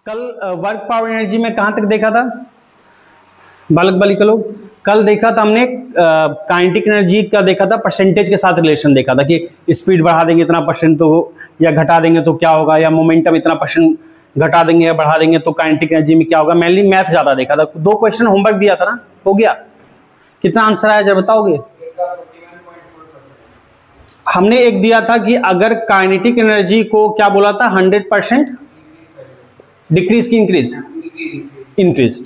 कल work power energy में कहां तक देखा था बालक बालिका लोग? कल देखा था हमने काइनेटिक एनर्जी का देखा था, परसेंटेज के साथ रिलेशन देखा था कि स्पीड बढ़ा देंगे इतना परसेंट तो या घटा देंगे तो क्या होगा, या मोमेंटम इतना परसेंट घटा देंगे या बढ़ा देंगे तो काइनेटिक एनर्जी में क्या होगा। मेनली मैथ ज्यादा देखा था। 2 क्वेश्चन होमवर्क दिया था ना, हो गया? कितना आंसर आया जरा बताओगे? हमने एक दिया था कि अगर काइनेटिक एनर्जी को क्या बोला था, 100% डिक्रीज की इंक्रीज,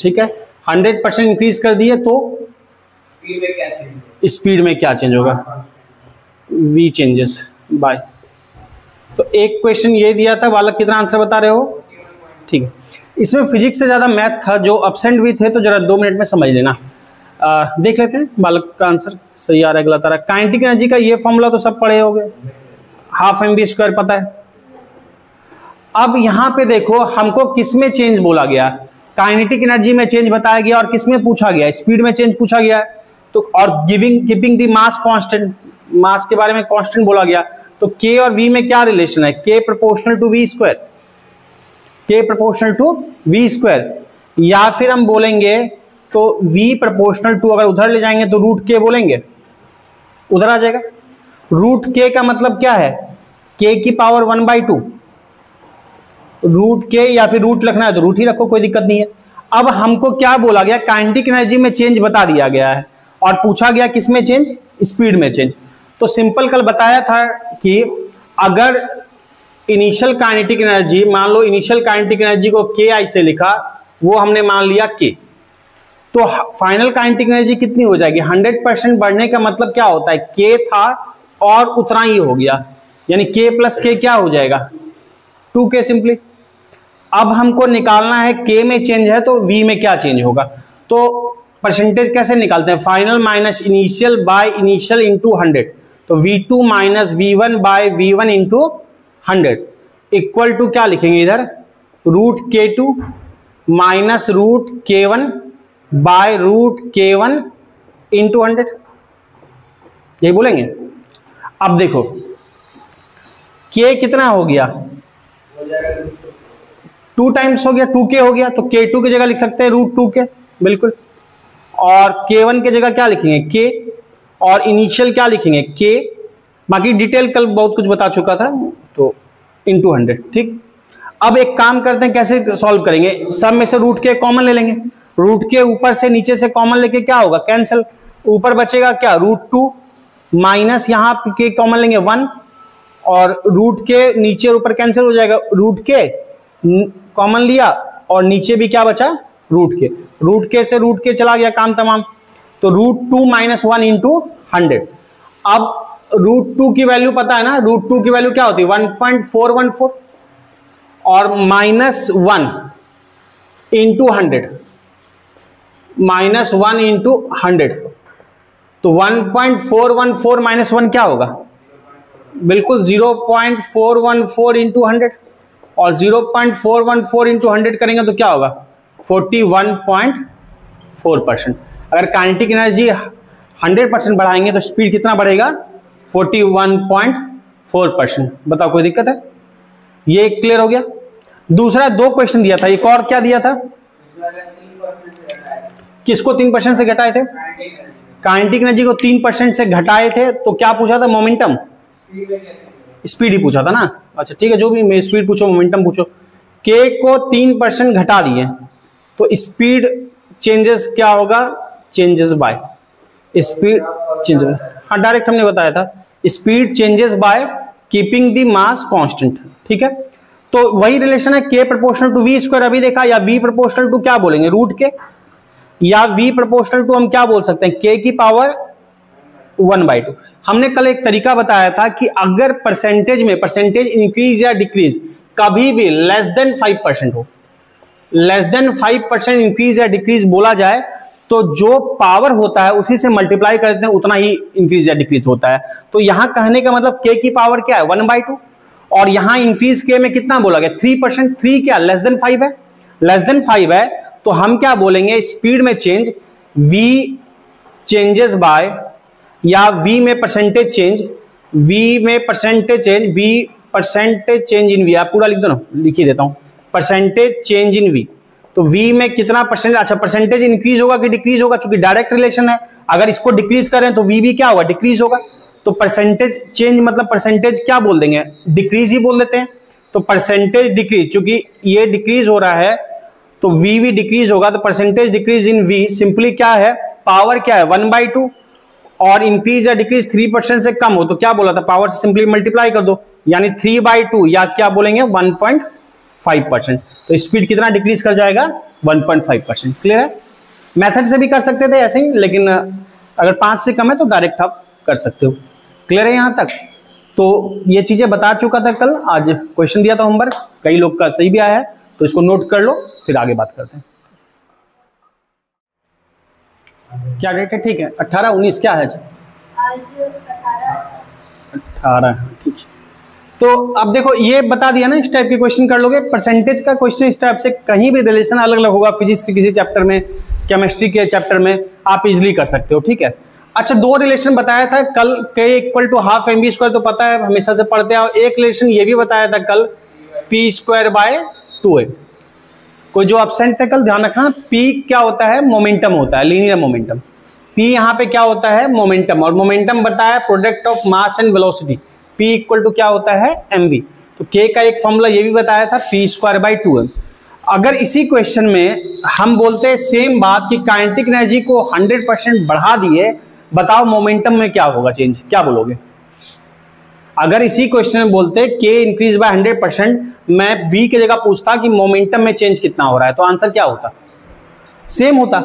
ठीक है। 100% इंक्रीज कर दिए तो स्पीड में क्या चेंज होगा? v changes by. तो एक क्वेश्चन ये दिया था। बालक कितना आंसर बता रहे हो? ठीक है। इसमें फिजिक्स से ज्यादा मैथ था, जो एब्सेंट भी थे तो जरा 2 मिनट में समझ लेना। देख लेते हैं बालक का आंसर सही आ रहा है गलत आ रहा है। काइनेटिक एनर्जी का ये फॉर्मूला तो सब पढ़े होंगे, 12 mv² पता है। अब यहां पे देखो हमको किस में चेंज बोला गया, काइनेटिक एनर्जी में चेंज बताया गया और किस में पूछा गया, स्पीड में चेंज पूछा गया है। तो और कीपिंग द मास कांस्टेंट, मास के बारे में कांस्टेंट बोला गया। तो k और v में क्या रिलेशन है? k proportional to v², k proportional to v², या फिर हम बोलेंगे तो v प्रोपोर्शनल टू, अगर उधर ले जाएंगे तो √k बोलेंगे, उधर आ जाएगा। √k का मतलब क्या है? k की पावर 1/2, √k, या फिर रूट रखना है तो रूट ही रखो, कोई दिक्कत नहीं है। अब हमको क्या बोला गया, काइनेटिक एनर्जी में चेंज बता दिया गया है और पूछा गया किस में चेंज, स्पीड में चेंज। तो सिंपल कल बताया था कि अगर इनिशियल काइनेटिक एनर्जी, मान लो इनिशियल काइनेटिक एनर्जी को ki से लिखा, वो हमने मान लिया k, तो फाइनल काइनेटिक एनर्जी कितनी हो जाएगी? 100% बढ़ने का मतलब क्या होता है, k था और उतना ही हो गया, यानी k + k क्या हो जाएगा? 2k simply. अब हमको निकालना है k में चेंज है तो v में क्या चेंज होगा। तो परसेंटेज कैसे निकालते हैं? Final minus initial by initial into 100, तो v2 minus v1 by v1 into 100 equal to क्या लिखेंगे इधर? √k2 minus √k1 bye √k1 into 100, यही बोलेंगे। अब देखो k कितना हो गया? 2 टाइम्स हो गया, 2k हो गया, तो k2 की जगह लिख सकते हैं √2k, बिल्कुल। और k1 की जगह क्या लिखेंगे? k, और इनिशियल क्या लिखेंगे? k। बाकी डिटेल कल बहुत कुछ बता चुका था, तो इंटू 100, ठीक। अब एक काम करते हैं, कैसे सॉल्व करेंगे? सब में से √k कॉमन ले लेंगे, √k ऊपर से नीचे से कॉमन लेके क्या होगा? कैंसिल। ऊपर बचेगा क्या? √2 माइनस यहाँ k कॉमन लेंगे 1, और √k नीचे ऊपर कैंसिल हो जाएगा, √k कॉमन लिया और नीचे भी क्या बचा? √k से √k चला गया, काम तमाम। तो √2 माइनस 1 इंटू 100। अब √2 की वैल्यू पता है ना, √2 की वैल्यू क्या होती है? 1.414, और माइनस 1 इंटू 100, माइनस 1 इंटू 100, तो 1.414 माइनस 1 क्या होगा? बिल्कुल 0.414 इंटू 100, और 0.414 इंटू 100 करेंगे तो क्या होगा? 41.4%। अगर काइनेटिक एनर्जी 100% बढ़ाएंगे तो स्पीड कितना बढ़ेगा? 41.4%। बताओ कोई दिक्कत है? ये क्लियर हो गया। दूसरा 2 क्वेश्चन दिया था, एक और क्या दिया था? किसको 3% से घटाए थे? काइनेटिक एनर्जी को 3% से घटाए थे, तो क्या पूछा था? मोमेंटम, स्पीड ही पूछा था ना। अच्छा ठीक है, जो भी, स्पीड पूछो मोमेंटम पूछो। k को 3% घटा दिए तो स्पीड चेंजेस क्या होगा? Changes by speed change. हाँ डायरेक्ट हमने बताया था, speed changes by keeping the mass constant, ठीक है। तो वही रिलेशन है k प्रोपोर्शनल टू v², अभी देखा, या v प्रोपोर्शनल टू क्या बोलेंगे? √k, या v प्रोपोर्शनल टू हम क्या बोल सकते हैं? k की पावर 1/2। हमने कल एक तरीका बताया था कि अगर परसेंटेज में परसेंटेज इंक्रीज या डिक्रीज कभी भी लेस देन 5% हो, लेस देन 5% इंक्रीज या डिक्रीज बोला जाए तो जो पावर होता है उसी से मल्टीप्लाई कर देते हैं, उतना ही इंक्रीज या डिक्रीज होता है। तो यहां कहने का मतलब k की पावर क्या है? 1/2, और यहां इंक्रीज k में कितना बोला गया? 3%। 3 क्या? लेस देन 5 है, लेस देन 5 है, तो हम क्या बोलेंगे? स्पीड में चेंज v चेंजेस बाय, या v में परसेंटेज चेंज, v में percentage change, v percentage change in v, आप पूरा लिख दो ना, लिख ही देता हूं, परसेंटेज चेंज इन वी। तो वी में कितना परसेंट, अच्छा परसेंटेज इंक्रीज होगा कि डिक्रीज होगा, क्योंकि डायरेक्ट रिलेशन है, अगर इसको डिक्रीज करें तो वी भी क्या होगा, डिक्रीज होगा। तो परसेंटेज चेंज मतलब परसेंटेज क्या बोल देंगे, डिक्रीज ही बोल देते हैं। तो परसेंटेज डिक्रीज, चूंकि ये डिक्रीज हो रहा है तो वी भी डिक्रीज होगा, तो percentage decrease in V simply क्या है, पावर क्या है 1/2, और इंक्रीज या डिक्रीज 3% से कम हो तो क्या बोला था, पावर से सिंपली मल्टीप्लाई कर दो, यानी 3/2 या क्या बोलेंगे 1.5%। तो स्पीड कितना डिक्रीज कर जाएगा 1.5%। क्लियर है। मेथड से भी कर सकते थे ऐसे ही, लेकिन अगर 5 से कम है तो डायरेक्ट आप कर सकते हो। क्लियर है यहां तक। तो ये चीजें बता चुका था कल, आज क्वेश्चन दिया था होमवर्क, कई लोग का सही भी आया है, तो इसको नोट कर लो, फिर आगे बात करते हैं। क्या डेट है, ठीक है 18 19 क्या है आज 18, ठीक है। तो अब देखो ये बता दिया ना, इस टाइप के क्वेश्चन कर लोगे। परसेंटेज का क्वेश्चन इस टाइप से कहीं भी रिलेशन अलग अलग होगा, फिजिक्स के किसी चैप्टर में, केमिस्ट्री के चैप्टर में आप इजिली कर सकते हो। ठीक है। अच्छा, 2 रिलेशन बताया था कल, k = ½ mv² तो पता है, हमेशा से पढ़ते हैं। और एक रिलेशन ये भी बताया था कल, p²/2a। कोई जो एब्सेंट थे कल ध्यान रखना, p क्या होता है, मोमेंटम होता है, लीनियर मोमेंटम। p यहाँ पे क्या होता है, मोमेंटम, और मोमेंटम बताया product of mass and velocity, p = क्या होता है mv। तो k का एक फॉर्मूला ये भी बताया था, p²/2m। अगर इसी क्वेश्चन में हम बोलते हैं सेम बात कि काइनेटिक एनर्जी को 100% बढ़ा दिए, बताओ मोमेंटम में क्या होगा चेंज, क्या बोलोगे। अगर इसी क्वेश्चन में बोलते k इंक्रीज बाय 100%, मैं v की जगह पूछता कि मोमेंटम में चेंज कितना हो रहा है, तो आंसर क्या होता, सेम होता,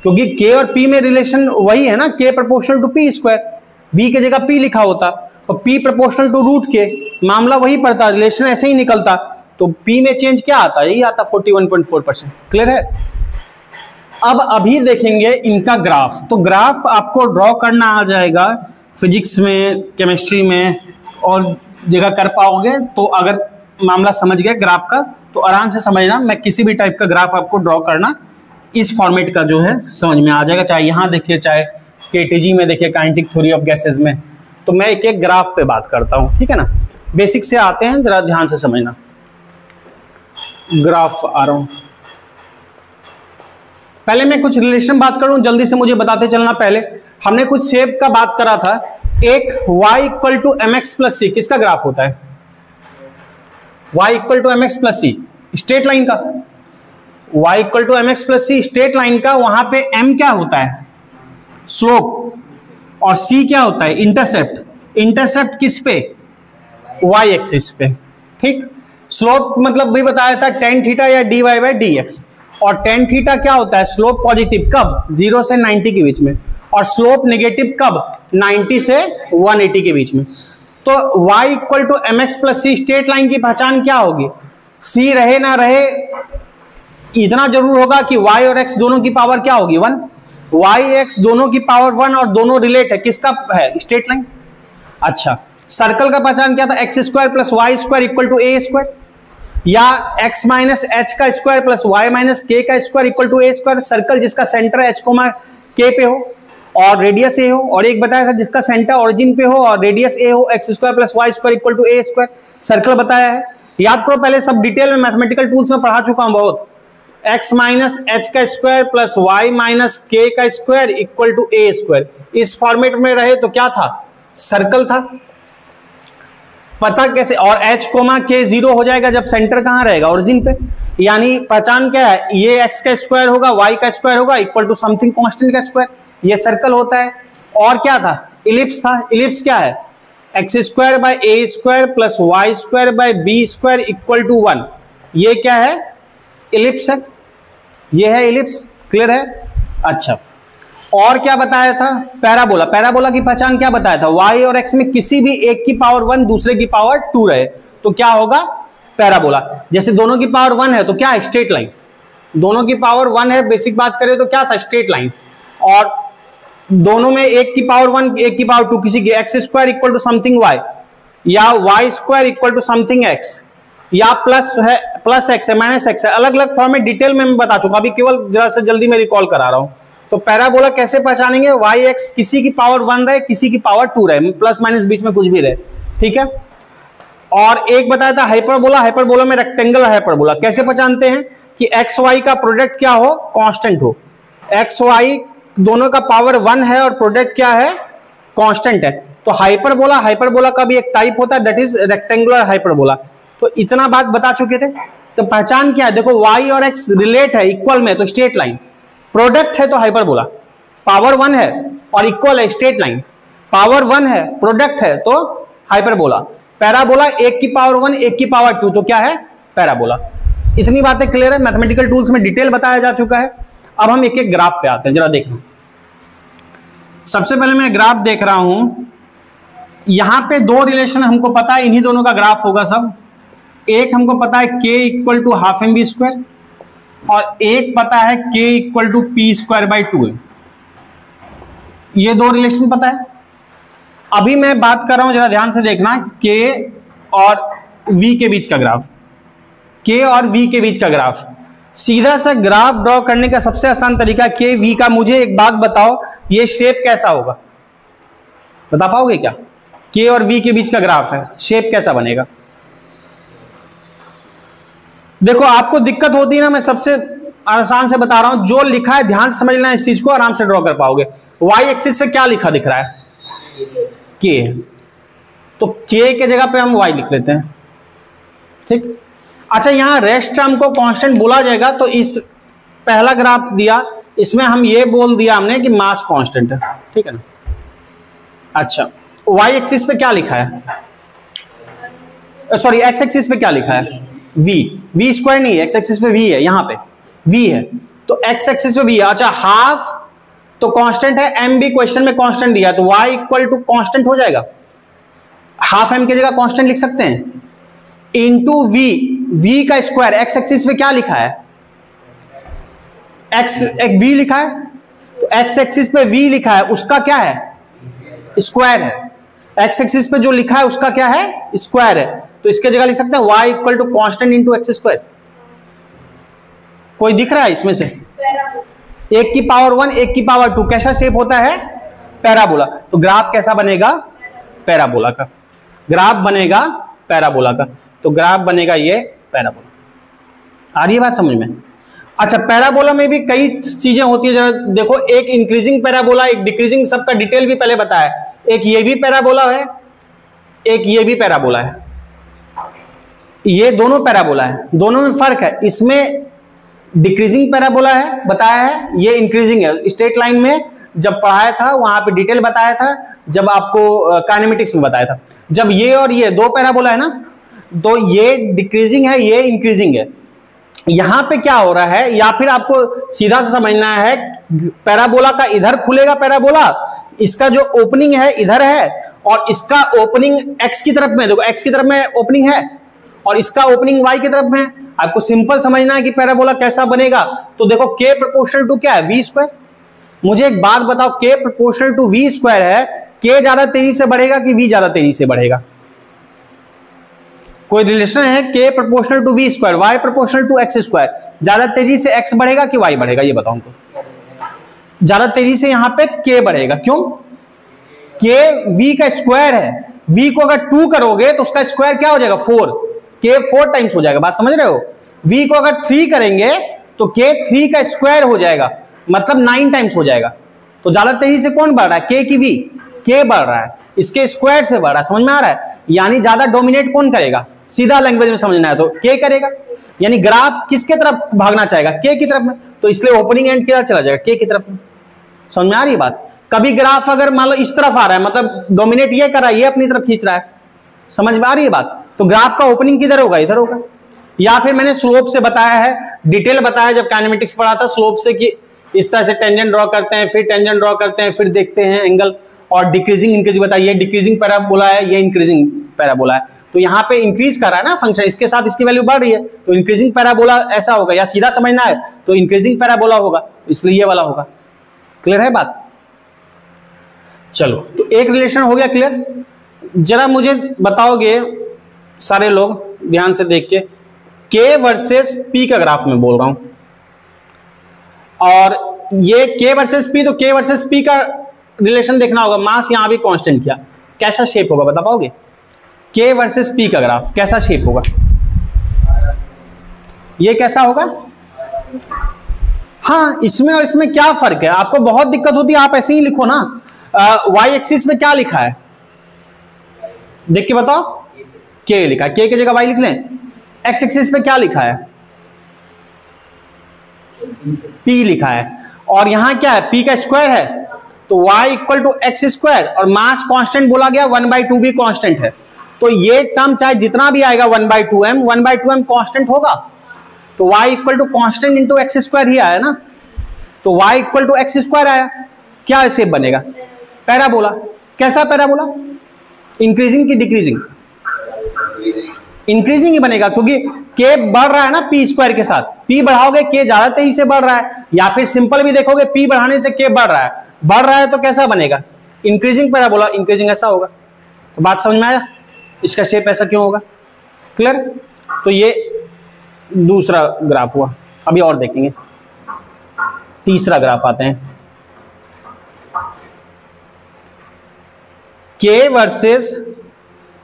क्योंकि k और p में रिलेशन वही है ना, k proportional to p², v की जगह p लिखा होता और p प्रोपोर्शनल टू √k, मामला वही पड़ता, रिलेशन ऐसे ही निकलता। तो p में चेंज क्या आता, यही आता 41.4%। क्लियर है। अब अभी देखेंगे इनका ग्राफ। तो ग्राफ आपको ड्रॉ करना आ जाएगा, फिजिक्स में, केमिस्ट्री में और जगह कर पाओगे। तो अगर मामला समझ गए ग्राफ का तो आराम से समझना, मैं किसी भी टाइप का ग्राफ आपको ड्रॉ करना इस फॉर्मेट का जो है समझ में आ जाएगा, चाहे यहाँ देखिए चाहे केटीजी में देखिए, काइनेटिक थ्योरी ऑफ गैसेस में। तो मैं एक एक ग्राफ पे बात करता हूँ, ठीक है ना। बेसिक से आते हैं, जरा ध्यान से समझना। ग्राफ आ रहा हूं, पहले मैं कुछ रिलेशन बात करूं, जल्दी से मुझे बताते चलना। पहले हमने कुछ शेप का बात करा था, एक y = mx+c, किसका ग्राफ होता है, y = mx+c, स्ट्रेट लाइन का, y = mx+c स्ट्रेट लाइन का। वहां पे m क्या होता है, स्लोप, और c क्या होता है, इंटरसेप्ट। इंटरसेप्ट किस पे, y एक्सिस पे। ठीक। स्लोप मतलब भी बताया था tan थीटा या dy/dx, और tan थीटा क्या होता है, स्लोप पॉजिटिव कब, 0 से 90 के बीच में, और स्लोप नेगेटिव कब, 90 से 180 के बीच में। तो y = mx+c स्ट्रेट लाइन की पहचान क्या होगी, c रहे ना रहे, इतना जरूर होगा कि y और x दोनों की पावर क्या होगी 1, y x दोनों की पावर 1, और दोनों रिलेट है, किसका है, स्ट्रेट लाइन। अच्छा, सर्कल का पहचान क्या था, x² + y² = a², या x - h का स्क्वायर प्लस y - k का स्क्वायर = a²। सर्कल जिसका सेंटर h, k पे हो और रेडियस a हो, और एक बताया था जिसका सेंटर ओरिजिन पे हो और रेडियस a हो, x² + y² = a²। सर्कल बताया है, याद करो, पहले सब डिटेल में मैथमेटिकल टूल्स में पढ़ा चुका हूं बहुत। x - h का स्क्वायर प्लस y - k का स्क्वायर = a²। इस फॉर्मेट में रहे तो क्या था, सर्कल था। पता कैसे, और h, k 0 हो जाएगा जब सेंटर कहां रहेगा, ओरिजिन पे। यानी पहचान क्या है, ये x का स्क्वायर होगा, y का स्क्वायर होगा, इक्वल टू समथिंग कांस्टेंट का स्क्वायर, ये सर्कल होता है। और क्या था, इलिप्स था। इलिप्स क्या है, x² / a² + y² / b² = 1, ये क्या है, इलिप्स है, ये है इलिप्स। क्लियर है। अच्छा, और क्या बताया था, पैराबोला। पैराबोला की पहचान क्या बताया था, y और x में किसी भी एक की पावर 1 दूसरे की पावर 2 रहे तो क्या होगा, पैराबोला। जैसे दोनों की पावर 1 है तो क्या है, स्ट्रेट लाइन। दोनों की पावर 1 है, बेसिक बात करें तो क्या था, स्ट्रेट लाइन। और दोनों में एक की पावर 1 एक की पावर 2, किसी की x² = समथिंग y, या y² = समथिंग x, या प्लस है, प्लस x है, माइनस x है, अलग अलग फॉर्मेट डिटेल में मैं बता चुका, अभी केवल जरा से जल्दी में रिकॉल करा रहा हूं। तो पैराबोला कैसे पहचानेंगे, y x किसी की पावर 1 रहे, किसी की पावर 2 रहे, प्लस माइनस बीच में कुछ भी रहे। ठीक है। और एक बताया था हाइपरबोला, हाइपरबोला में रेक्टेंगल हाइपरबोला। कैसे पहचानते हैं कि एक्स वाई का प्रोडक्ट क्या हो, कांस्टेंट हो। एक्स वाई दोनों का पावर 1 है और प्रोडक्ट क्या है, कांस्टेंट है। तो हाइपरबोला, हाइपरबोला का भी एक टाइप होता है, दैट इज रेक्टेंगुलर हाइपरबोला। तो इतना बात बता चुके थे। तो पहचान क्या है, देखो y और x रिलेट है, इक्वल में, तो स्ट्रेट लाइन। प्रोडक्ट है तो हाइपरबोला, पावर 1 है और इक्वल है, स्ट्रेट लाइन। पावर 1 है, प्रोडक्ट है तो हाइपरबोला। पैराबोला 1 की पावर 1, 1 की पावर 2, तो क्या है, पैराबोला। इतनी बातें क्लियर है, मैथमेटिकल टूल्स में डिटेल बताया जा चुका है। अब हम एक एक ग्राफ पे आते हैं, जरा देखना। सबसे पहले मैं ग्राफ देख रहा हूं, यहां पे दो रिलेशन हमको पता है, इन्हीं दोनों का ग्राफ होगा सब। एक हमको पता है k equal to half M B square, और एक पता है k equal to P square by 2 है। ये दो रिलेशन पता है। अभी मैं बात कर रहा हूं, जरा ध्यान से देखना, k और v के बीच का ग्राफ, k और v के बीच का ग्राफ। सीधा सा ग्राफ ड्रॉ करने का सबसे आसान तरीका k v का। मुझे एक बात बताओ, ये शेप कैसा होगा, बता पाओगे क्या? k और v के बीच का ग्राफ है, शेप कैसा बनेगा? देखो आपको दिक्कत होती है ना, मैं सबसे आसान से बता रहा हूं, जो लिखा है ध्यान से समझना, इस चीज को आराम से ड्रॉ कर पाओगे। y एक्सिस पे क्या लिखा दिख रहा है, k, तो k के जगह पे हम y लिख लेते हैं, ठीक। अच्छा, यहां रेस्ट टर्म को कांस्टेंट बोला जाएगा, तो इस पहला ग्राफ दिया, इसमें हम ये बोल दिया हमने कि मास कांस्टेंट है, ठीक है ना। अच्छा, y एक्सिस पे क्या लिखा है, सॉरी x एक्सिस पे क्या लिखा है, v स्क्वायर नहीं है, x एक्सिस पे v है, यहां पे v है, तो x एक्सिस पे v है। अच्छा, हाफ तो कांस्टेंट है, m भी क्वेश्चन में कांस्टेंट दिया है, तो y इक्वल टू कांस्टेंट हो जाएगा। हाफ m की जगह कांस्टेंट लिख सकते हैं, इंटू v का स्क्वायर। x एक्सिस पे क्या लिखा है, एक v लिखा है, तो x एक्सिस पे v लिखा है, उसका क्या है, स्क्वायर है। x एक्सिस पे जो लिखा है उसका क्या है, स्क्वायर है, तो इसके जगह लिख सकते हैं y equal to constant into x square. कोई दिख रहा है इसमें से? 1 की पावर 1, 1 की पावर 2, कैसा शेप होता है, पैराबोला। तो ग्राफ कैसा बनेगा, पैराबोला का ग्राफ बनेगा, पैराबोला का। तो ग्राफ बनेगा ये पैराबोला। आ रही है बात समझ में? अच्छा, पैराबोला में भी कई चीजें होती है, जरा देखो, एक इंक्रीजिंग पैराबोला, एक डिक्रीजिंग, सबका डिटेल भी पहले बताया। एक ये भी पैराबोला है, एक ये भी पैराबोला है, ये दोनों पैराबोला है, दोनों में फर्क है। इसमें डिक्रीजिंग पैराबोला है, बताया है, ये इंक्रीजिंग है। स्ट्रेट लाइन में जब पढ़ाया था वहां पे डिटेल बताया था, जब आपको काइनेमेटिक्स में बताया था। जब ये और ये दो पैराबोला है ना, तो ये डिक्रीजिंग है, ये इंक्रीजिंग है। यहां पे क्या हो रहा है, या फिर आपको सीधा से समझना है, पैराबोला का इधर खुलेगा पैराबोला, इसका जो ओपनिंग है इधर है, और इसका ओपनिंग x की तरफ में, देखो x की तरफ में ओपनिंग है, और इसका ओपनिंग y की तरफ में है। आपको सिंपल समझना है कि पैराबोला कैसा बनेगा। तो देखो k प्रोपोर्शनल टू क्या है, v स्क्वायर। मुझे एक बात बताओ, k proportional to v square है, k ज्यादा तेजी से बढ़ेगा कि v ज्यादा तेजी से बढ़ेगा? कोई रिलेशन है, k proportional to v square, y proportional to x square, ज्यादा तेजी से x बढ़ेगा कि y बढ़ेगा, ये बताओ हमको। ज्यादा तेजी से यहां पे k बढ़ेगा, क्यों? k v का स्क्वायर है, v को अगर 2 करोगे तो उसका स्क्वायर क्या हो जाएगा, 4, k 4 टाइम्स हो जाएगा। बात समझ रहे हो? v को अगर 3 करेंगे तो k 3 का स्क्वायर हो जाएगा, मतलब 9 टाइम्स हो जाएगा। तो ज्यादा तेजी से कौन बढ़ रहा है, k की v? k बढ़ रहा है, इसके स्क्वायर से बढ़ रहा है। समझ में आ रहा है? यानी ज्यादा डोमिनेट कौन करेगा, सीधा लैंग्वेज में समझना है तो k करेगा। यानी ग्राफ किसके तरफ भागना चाहेगा, k की तरफ में, तो इसलिए ओपनिंग एंड किधर चला जाएगा, k की तरफ में। समझ में आ रही है बात? कभी ग्राफ अगर मान लो इस तरफ आ रहा है, मतलब डोमिनेट ये कर रहा है, ये अपनी तरफ खींच रहा है, समझ में आ रही है बात? तो ग्राफ का ओपनिंग किधर होगा, इधर होगा। या फिर मैंने स्लोप से बताया है, डिटेल बताया जब काइनेमेटिक्स पढ़ा था, स्लोप से कि इस तरह से टेंजेंट ड्रॉ करते हैं, फिर टेंजेंट ड्रॉ करते हैं, फिर देखते हैं एंगल, और डिक्रीजिंग इंक्रीजिंग बताया। ये डिक्रीजिंग पैराबोला है, ये इंक्रीजिंग पैराबोला है। तो यहाँ पे इंक्रीज कर रहा है ना फंक्शन, इसके साथ इसकी वैल्यू बढ़ रही है, तो इंक्रीजिंग पैराबोला ऐसा होगा। या सीधा समझना है तो इंक्रीजिंग पैराबोला होगा, इसलिए ये वाला होगा। क्लियर है बात? चलो, तो एक रिलेशन हो गया क्लियर। जरा मुझे बताओगे सारे लोग ध्यान से देख के, k वर्सेस p का ग्राफ में बोल रहा हूं, और ये k वर्सेस p, तो k वर्सेस p का रिलेशन देखना होगा। मास यहां भी कांस्टेंट किया, कैसा शेप होगा बता पाओगे? के वर्सेस पी का ग्राफ कैसा शेप होगा? ये कैसा होगा? हाँ, इसमें और इसमें क्या फर्क है? आपको बहुत दिक्कत होती है, आप ऐसे ही लिखो ना। वाई एक्सिस में क्या लिखा है देख के बताओ। के लिखा है, के की जगह वाई लिख लें। एक्स एक्सिस में क्या लिखा है? पी लिखा है। और यहां क्या है? पी का स्क्वायर है, तो y equal to x square, और मास कांस्टेंट बोला गया, 1/2 भी कांस्टेंट है। तो ये टर्म चाहे जितना भी आएगा 1/2m, 1/2m कांस्टेंट होगा। तो y equal to constant into x square ही आया ना, तो y equal to x square आया। क्या शेप बनेगा? पैराबोला। कैसा पैराबोला? इंक्रीजिंग की डिक्रीजिंग? इंक्रीजिंग ही बनेगा, क्योंकि k बढ़ रहा है ना p स्क्वायर के साथ। p बढ़ाओगे k ज्यादा तेजी से बढ़ रहा है, या फिर सिंपल भी देखोगे p बढ़ाने से k बढ़ रहा है। बढ़ रहा है तो कैसा बनेगा? Increasing parabola. इंक्रीजिंग ऐसा होगा। तो बात समझ में आया? इसका शेप ऐसा क्यों होगा? क्लियर? तो ये दूसरा ग्राफ हुआ। अभी और देखेंगे, तीसरा ग्राफ आते हैं। के वर्सेस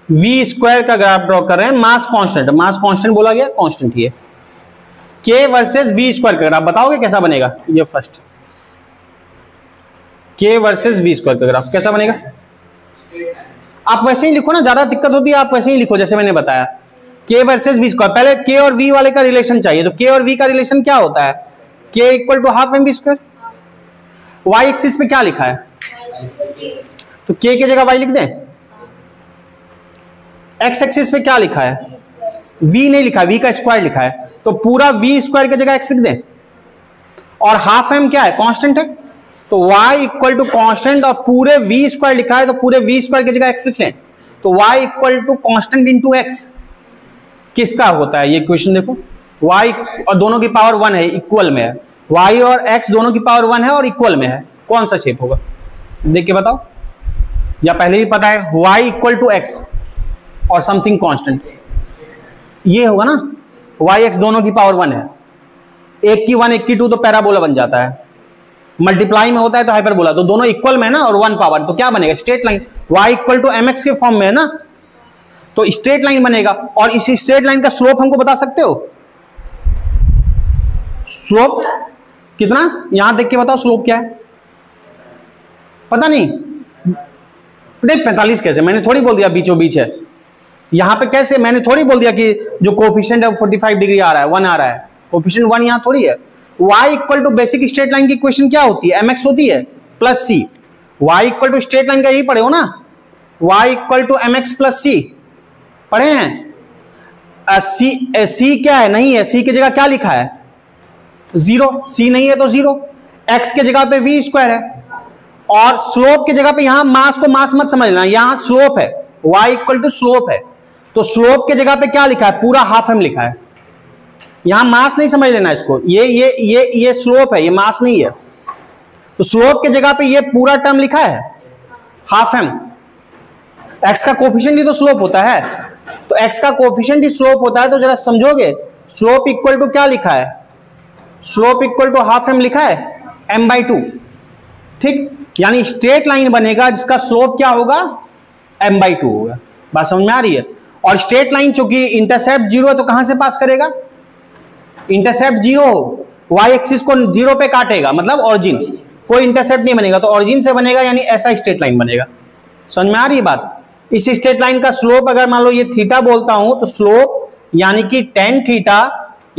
वी स्क्वायर का ग्राफ ड्रॉ कर रहे हैं। मास कांस्टेंट, मास कांस्टेंट बोला गया, कांस्टेंट ही है। के वर्सेस वी स्क्वायर का ग्राफ बताओगे कैसा बनेगा? ये फर्स्ट के वर्सेस वी स्क्वायर का ग्राफ कैसा बनेगा? आप वैसे ही लिखो ना, ज्यादा दिक्कत होती है, आप वैसे ही लिखो जैसे मैंने बताया। के वर्सेस वी स्क्वायर, पहले के और वी वाले का रिलेशन चाहिए। तो के और वी का रिलेशन क्या होता है? K equal to half M V square. Y axis पे क्या लिखा है? तो के की जगह वाई लिख दें। एक्स एक्सिस पे क्या लिखा है? वी नहीं लिखा, वी का स्क्वायर लिखा है, तो पूरा वी स्क्वायर की जगह एक्स लिख दें। और हाफ एम क्या है? कांस्टेंट है, तो y इक्वल टू कॉन्स्टेंट, और पूरे v स्क्वायर लिखा है तो पूरे v स्क्वायर की जगह x लिख लें। तो y equal to constant into X किसका होता है? ये क्वेश्चन देखो, y और दोनों की पावर 1 है, इक्वल में है। y और x दोनों की पावर 1 है और इक्वल में है। कौन सा शेप होगा देख के बताओ, या पहले ही पता है? y इक्वल टू एक्स और समथिंग कांस्टेंट, ये होगा ना। y x दोनों की पावर 1 है, एक की 1 एक की 2 तो पैराबोला बन जाता है। मल्टीप्लाई में होता है तो हाइपरबोला, तो दोनों इक्वल में है ना, और 1 पावर, तो क्या बनेगा? Straight line. y equal to mx के फॉर्म में है ना, तो स्ट्रेट लाइन बनेगा। और इस स्ट्रेट लाइन का स्लोप हमको बता सकते हो? स्लोप कितना? यहां देख के बताओ स्लोप क्या है। पता नहीं? 45 कैसे? मैंने थोड़ी बोल दिया बीचों बीच है। यहां पे कैसे? मैंने थोड़ी बोल दिया कि जो कोफिशिएंट है 45 डिग्री आ रहा है, 1 आ रहा है। कोफिशिएंट 1 यहां थोड़ी है। y equal to basic straight line की इक्वेशन क्या होती है? mx होती है plus c। y equal to straight line का यही पढ़े हो ना, y equal to mx plus c पढ़े हैं। c क्या है? नहीं है, c की जगह क्या लिखा है? 0। c नहीं है तो 0। x के जगह पे v स्क्वायर है, और स्लोप की जगह पे यहां मास को मास मत समझना, यहां स्लोप है, y इक्वल टू स्लोप है, तो स्लोप की जगह पे क्या लिखा है? पूरा हाफ एम लिखा है। यहां मास नहीं समझ लेना इसको, ये स्लोप है, ये मास नहीं है। तो स्लोप की जगह पे ये पूरा टर्म लिखा है हाफ एम। एक्स का कोफिशिएंट ही तो स्लोप होता है, तो एक्स का कोफिशिएंट ही स्लोप होता है, तो जरा समझोगे। स्लोप इक्वल टू क्या लिखा है? Slope equal to half M लिखा है, m/2। ठीक, यानी स्ट्रेट लाइन बनेगा जिसका स्लोप क्या होगा? m/2 होगा। बात समझ में आ रही है? और स्ट्रेट लाइन चूंकि इंटरसेप्ट 0 है तो कहां से पास करेगा? इंटरसेप्ट 0, y एक्सिस को 0 पे काटेगा, मतलब ऑरिजिन, कोई इंटरसेप्ट नहीं बनेगा, तो ऑरिजिन से बनेगा, यानी ऐसा स्ट्रेट लाइन बनेगा। समझ में आ रही है बात? इस स्ट्रेट लाइन का स्लोप अगर मान लो ये थीटा बोलता हूं, तो स्लोप यानी कि tan थीटा,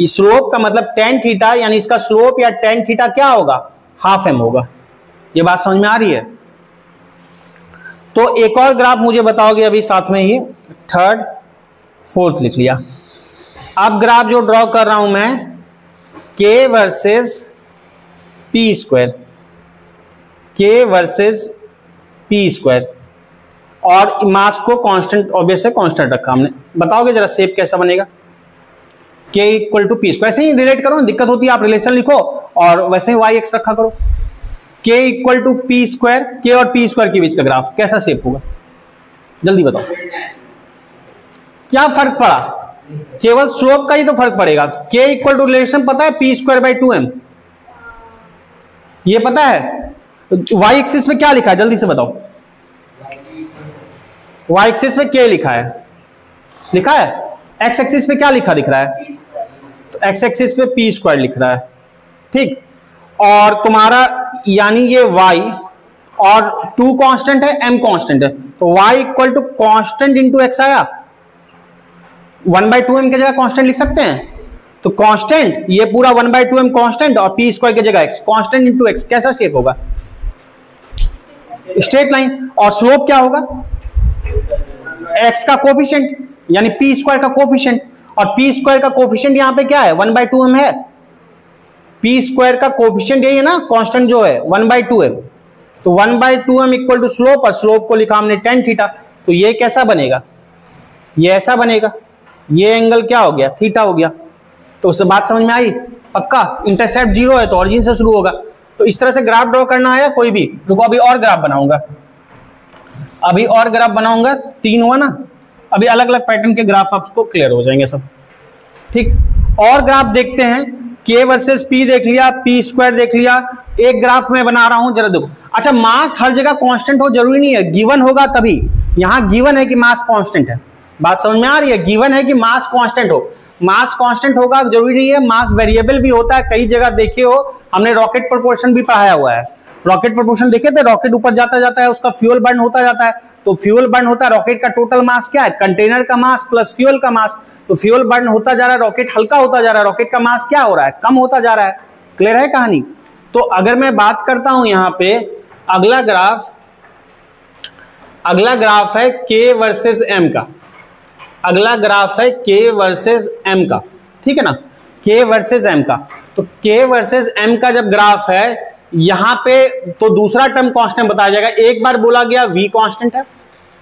स्लोप का मतलब tan थीटा, यानी इसका स्लोप या tan थीटा क्या होगा? हाफ एम होगा। ये बात समझ में आ रही है? तो एक और ग्राफ मुझे बताओगे अभी साथ में ही, थर्ड फोर्थ लिख लिया। अब ग्राफ जो ड्रॉ कर रहा हूं मैं, k versus P square, k versus P square, और मास को कांस्टेंट, ऑब्वियस है कांस्टेंट रखा हमने। बताओगे जरा शेप कैसा बनेगा? k equal to P square, ऐसे ही रिलेट करो ना, दिक्कत होती है आप रिलेशन लिखो और वैसे ही y एक्स रखा करो। k equal to P square, k और पी स्क्वायर के बीच का ग्राफ कैसा शेप होगा? जल्दी बताओ। क्या फर्क पड़ा? केवल स्लोप का ही तो फर्क पड़ेगा। k इक्वल टू रिलेशन पता है? पी स्क्वायर बाई 2m, ये पता है। y एक्सिस में क्या लिखा है? जल्दी से बताओ। y एक्सिस में k लिखा है, लिखा है। एक्स एक्सिस पे क्या लिखा दिख रहा है? तो एक्स एक्सिस पे पी स्क्वायर लिख रहा है, ठीक। और तुम्हारा यानी ये y और 2 कांस्टेंट है, m कांस्टेंट है, तो y equal to constant into X आया। 1/2m की जगह कांस्टेंट लिख सकते हैं, तो कांस्टेंट ये पूरा 1/2m कांस्टेंट और पी स्क्वायर की जगह x, कांस्टेंट इंटू एक्स। कैसा शेप होगा? Straight line. और स्लोप क्या होगा? x का कोफिशिएंट यानी पी स्क्वायर का कोफिशिएंट, और पी स्क्वायर का कोफिशिएंट यहां पे क्या है? 1/2m है। पी स्क्वायर का कोफिशिएंट यही है ना, कांस्टेंट जो है 1/2m, तो 1/2m इक्वल टू स्लोप, और स्लोप को लिखा हमने tan थीटा। तो ये कैसा बनेगा? ये ऐसा बनेगा, ये एंगल क्या हो गया? थीटा हो गया। तो उससे बात समझ में आई? पक्का। इंटरसेप्ट 0 है तो ऑरिजिन से शुरू होगा। तो इस तरह से ग्राफ ड्रॉ करना है कोई भी। रुको अभी और ग्राफ बनाऊंगा, अभी और ग्राफ बनाऊंगा। 3 हुआ ना, अभी अलग अलग पैटर्न के ग्राफ आपको क्लियर हो जाएंगे सब, ठीक। और ग्राफ देखते हैं। K वर्सेस P देख लिया, P स्क्वायर देख लिया। एक ग्राफ में बना रहा हूं, जरा देखो। अच्छा, मास हर जगह कांस्टेंट हो जरूरी नहीं है, गिवन होगा तभी। यहां गिवन है कि मास कांस्टेंट है, बात समझ में आ रही है? गिवन है कि मास कांस्टेंट हो, मास कांस्टेंट होगा जरूरी नहीं है, मास वेरिएबल भी होता है। कई जगह देखे हो, हमने रॉकेट प्रोपोर्शन भी पढ़ाया हुआ है। रॉकेट प्रोपोर्शन देखे थे? रॉकेट ऊपर जाता जाता है, उसका फ्यूल बर्न होता जाता है, तो फ्यूल बर्न होता है, रॉकेट का टोटल मास क्या है? कंटेनर का मास प्लस फ्यूल का मास। तो फ्यूल बर्न होता जा रहा है, रॉकेट हल्का होता जा रहा है, रॉकेट का मास क्या हो रहा है? कम होता जा रहा है। क्लियर है कहानी? तो अगर मैं बात करता हूं यहां पे, अगला ग्राफ है K वर्सेस M का। अगला ग्राफ है K वर्सेस M का, ठीक है ना? K वर्सेस M का। तो K वर्सेस M का जब ग्राफ है यहां पे, तो दूसरा टर्म कांस्टेंट बताया जाएगा। एक बार बोला गया V कांस्टेंट है।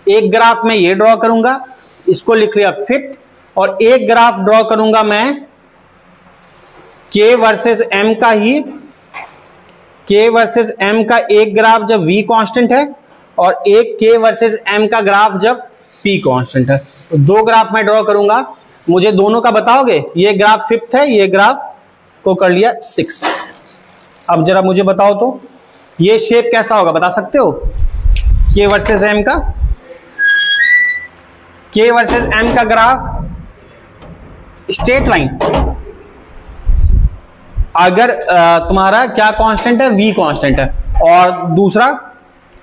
एक ग्राफ में ये ड्रॉ करूंगा, इसको लिख लिया फिट, और एक ग्राफ ड्रॉ करूंगा मैं K वर्सेस M का ही। K वर्सेस M का एक ग्राफ जब V कांस्टेंट है, और एक K वर्सेस M का ग्राफ जब P कांस्टेंट है। तो 2 ग्राफ मैं ड्रॉ करूंगा। मुझे दोनों का बताओगे? ये ग्राफ 5th है, ये ग्राफ को कर लिया 6th। अब जरा मुझे बताओ तो ये शेप कैसा होगा, बता सकते हो? K वर्सेस M का, K वर्सेस M का ग्राफ स्ट्रेट लाइन। अगर तुम्हारा क्या कांस्टेंट है? V कांस्टेंट है। और दूसरा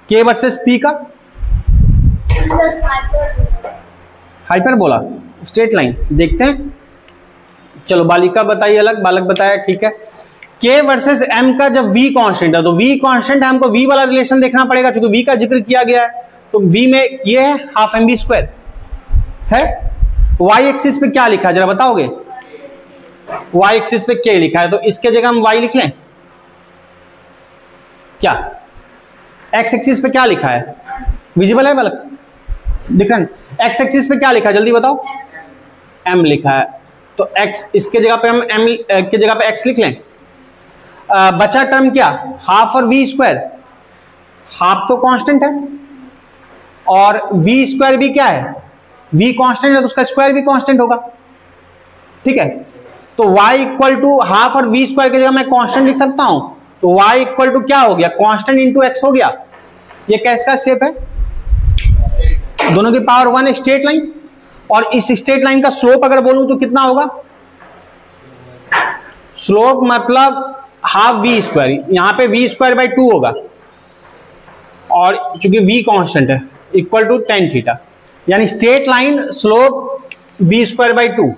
K वर्सेस P का हाइपरबोला, स्ट्रेट लाइन। देखते हैं, चलो बालिका बताइए अलग, बालक बताया, ठीक है। K वर्सेस M का जब V कांस्टेंट है, तो V कांस्टेंट है, हमको V वाला रिलेशन देखना पड़ेगा, क्योंकि V का जिक्र किया गया है। तो V में ये है हाफ mv स्क्वायर है। Y एक्सिस पे क्या लिखा है जरा बताओगे? Y एक्सिस पे K लिखा है, तो इसके जगह हम Y लिख लें क्या? X एक्सिस पे क्या लिखा है? विजिबल है बालक? दिख रहा है? X एक्सिस पे क्या लिखा है जल्दी बताओ? M लिखा है, तो X, इसके जगह पे हम M की जगह पे X लिख लें। बचा टर्म क्या? हाफ और V स्क्वायर। हाफ तो कांस्टेंट है, और V स्क्वायर भी क्या है? V कांस्टेंट है, तो उसका स्क्वायर भी कांस्टेंट होगा, ठीक है। तो y इक्वल टू हाफ और V स्क्वायर की जगह मैं कांस्टेंट लिख सकता हूं, तो y इक्वल टू क्या हो गया? कांस्टेंट इंटू x हो गया। ये कैसा शेप है? दोनों की पावर 1 है, स्ट्रेट लाइन। और इस स्ट्रेट लाइन का स्लोप अगर बोलूं तो कितना होगा? स्लोप मतलब हाफ V स्क्वायर, यहां पे V स्क्वायर बाई 2 होगा, और चूंकि V कांस्टेंट है, इक्वल टू tan थीटा, यानी straight line slope V square by 2।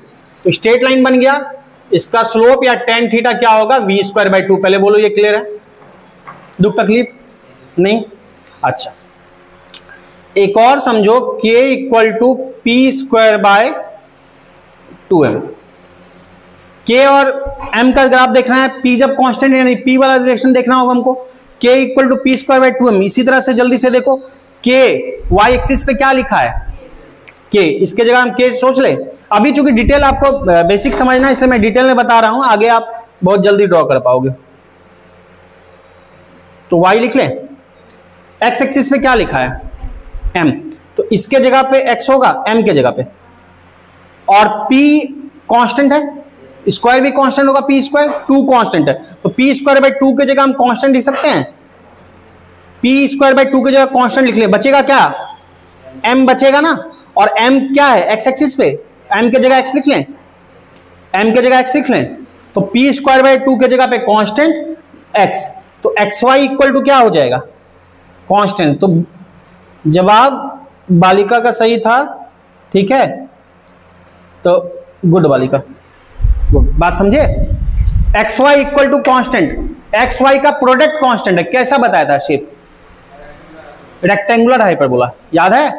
तो स्ट्रेट लाइन बन गया, इसका स्लोप या tan थीटा क्या होगा? V square by 2। पहले बोलो, ये क्लियर है? दुख तकलीफ नहीं? अच्छा, एक और समझो, K equal to P square by 2m। K और M का ग्राफ देखना है, P जब कांस्टेंट है, P वाला डायरेक्शन देखना होगा हमको। K equal to P square by 2m। इसी तरह से जल्दी से देखो, K Y एक्सिस पे क्या लिखा है? K, इसके जगह हम K सोच ले। अभी चूंकि डिटेल आपको बेसिक समझना है, इसलिए मैं डिटेल में बता रहा हूं, आगे आप बहुत जल्दी ड्रॉ कर पाओगे। तो Y लिख ले। X एक्सिस पे क्या लिखा है? M, तो इसके जगह पे X होगा, M के जगह पे। और P कांस्टेंट है, स्क्वायर भी कांस्टेंट होगा, P स्क्वायर। 2 कांस्टेंट है, तो P स्क्वायर बाई 2 के जगह हम कांस्टेंट लिख सकते हैं। P स्क्वायर बाई 2 की जगह कांस्टेंट लिख ले, बचेगा क्या? M बचेगा ना। और m क्या है, x एक्सिस पे, m के जगह x लिख लें, m के जगह x लिख लें, तो p स्क्वायर बाई 2 के जगह पे कांस्टेंट x, तो xy इक्वल टू क्या हो जाएगा, कांस्टेंट। तो जवाब बालिका का सही था, ठीक है, तो गुड बालिका, गुड। बात समझे, xy equal to constant, xy का प्रोडक्ट कांस्टेंट है, कैसा बताया था शेप, रेक्टेंगुलर हाइपरबोला, याद है,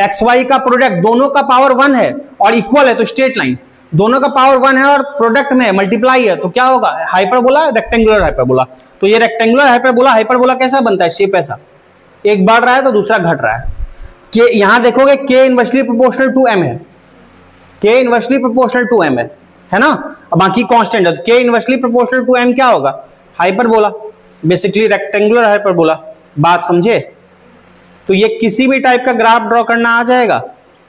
xy का प्रोडक्ट दोनों का पावर 1 है और इक्वल है, तो स्ट्रेट लाइन, दोनों का पावर 1 है और प्रोडक्ट में मल्टीप्लाई है, तो क्या होगा, हाइपरबोला, रेक्टेंगुलर हाइपरबोला। तो ये रेक्टेंगुलर हाइपरबोला, हाइपरबोला कैसा बनता है, शेप ऐसा, एक बढ़ रहा है तो दूसरा घट रहा है। के यहां देखोगे k inversely proportional to m है, k inversely proportional to m है ना, अब बाकी कांस्टेंट है, तो k inversely proportional to m क्या होगा, हाइपरबोला, बेसिकली रेक्टेंगुलर हाइपरबोला। बात समझे, तो ये किसी भी टाइप का ग्राफ ड्रॉ करना आ जाएगा,